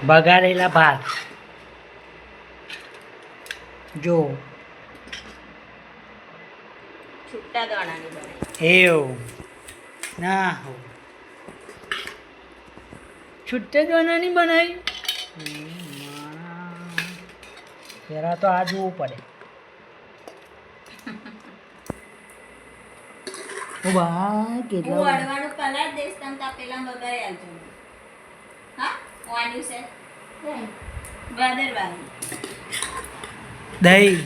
બગાડેલા ભાત જો છૂટા દાણાની બનાવી. એવું ના હો છૂટે દાણાની બનાવી જરા તો આ જોવું પડે ઓ ભાઈ હું કેટલા વડવાનું કલર દઈશ તમ તા પેલા વગાડી આવજો. હા વાન્યું છે ભાદરવાની. દહીં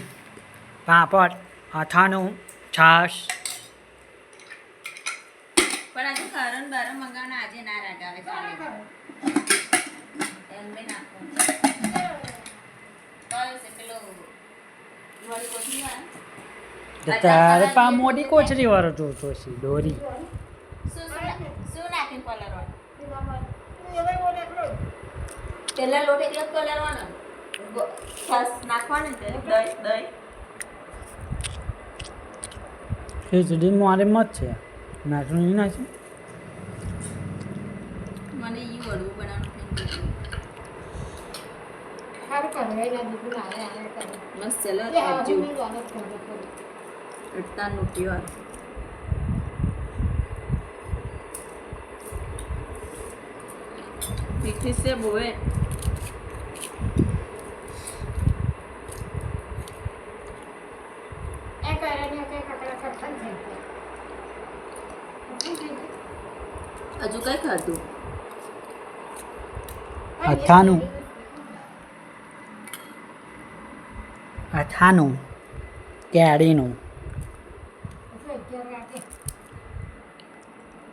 પાપડ અથાણું છાશ પણ આજે ખારણ બારણ મંગાવવાના આજે ના રાગાવે ચાલે એમ બી નાખો કયો છે પેલો વળી કોથળી વાળો તારે પા મોટી કોચરી વાળો જોતો છે દોરી શું નાખ્યું કલર વાળો પેલા લોટ એકલો કલર વાળો છાસ નાખવાનું છે દહીં ખીચડી મારે મત છે નાચનું નહીં નાખ્યું મને ઈ વડવું બનાવવાનું મસ્ત ચલો અડતા નૂટી વાર મીઠી છે બોએ હજુ કઈ ખાધું અથાણું અથાણું કેરીનું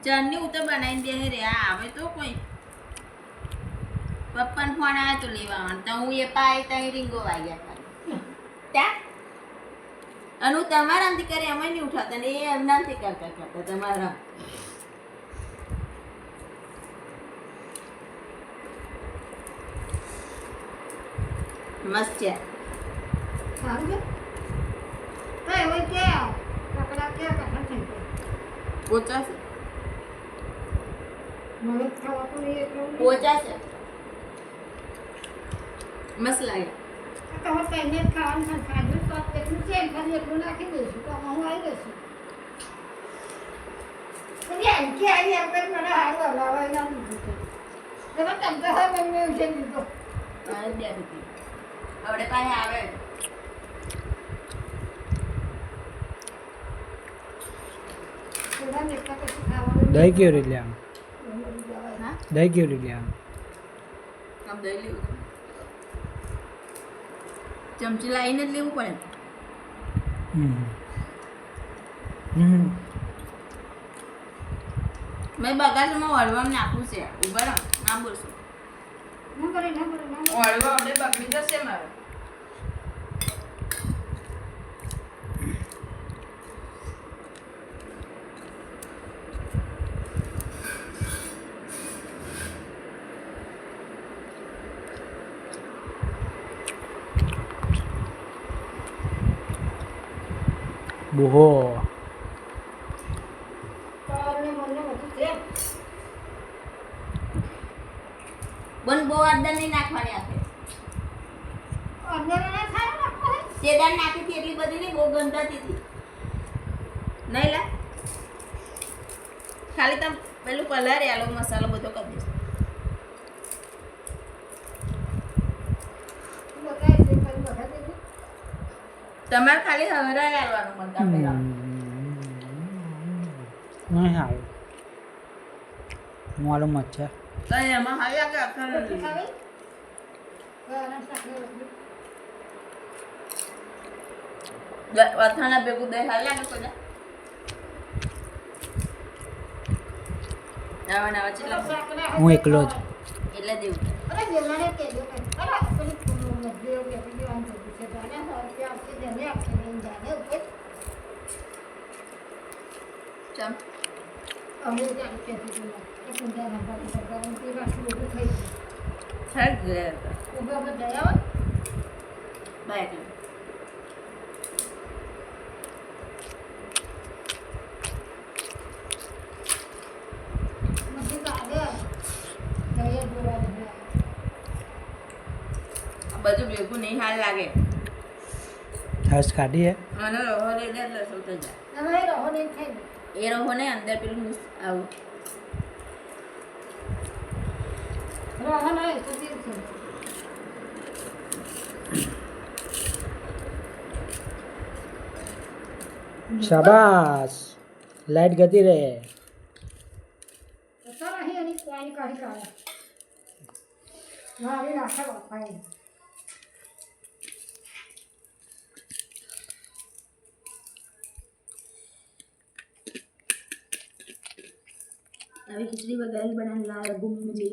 ચારની હું તો બનાવીને દે રે આ આવે તો કોઈ પપ્પાને ફોન આવ્યો તો લેવા આવવાનો તો હું એ પાય ત્યાં રીંગો વાગ્યા ખાલી ત્યાં અને હું તમારામાંથી કરી અમે નહીં ઉઠાવતા ને એ એમનાથી કરતા કરતા તમારા મસ્ત છે પોચા છે પોચા છે મસ્ત લાગે આપણે પાસે આવે દહીં કેવી રીતે લેવાનું હા દહીં કેવી રીતે લેવાનું આમ દહીં લેવું ચમચી લાવીને જ લેવું પડે મેં બગાસમાં વળવામાં નાખવું છે ઉભા રહો ના બોલશો વળવા આપણે બગડી જશે મારે બહુ બન બહુ અંદર નહીં નાખવાની આપે સેદાર નાખી હતી એટલી બધી નહીં બહુ ગંધાતી હતી નહીં લા ખાલી તમે પેલું કલર આલો મસાલો બધો કરી દેશો તમારે ખાલી હવરા લાવવાનું મળતા પેલા નહીં આવે માલુમ જ છે તો એમાં હવે આગળ અખર અથાણા ભેગું દહીં હાલ લાગે કોઈ નવા નવા ચેટલા હું એકલો જ એટલે દેવું ચમ થર્ડ ગયા બાય એટલે બધું ભેગું નહીં હાલ લાગે છાશ કાઢી હે અને રહો લઈ દે એટલે શું થઈ જાય હવે રહો નહીં થાય ને. એ રહો ને અંદર પેલું આવું રહો નહીં તો તીર છે. શાબાશ લાઈટ ગતી રહે તો ચાલ અહીં એની પાણી કાઢી કાઢે. મારી નાખે બાપાએ. अभी खिचड़ी वगैरह बनाने ला रहा हूँ मुझे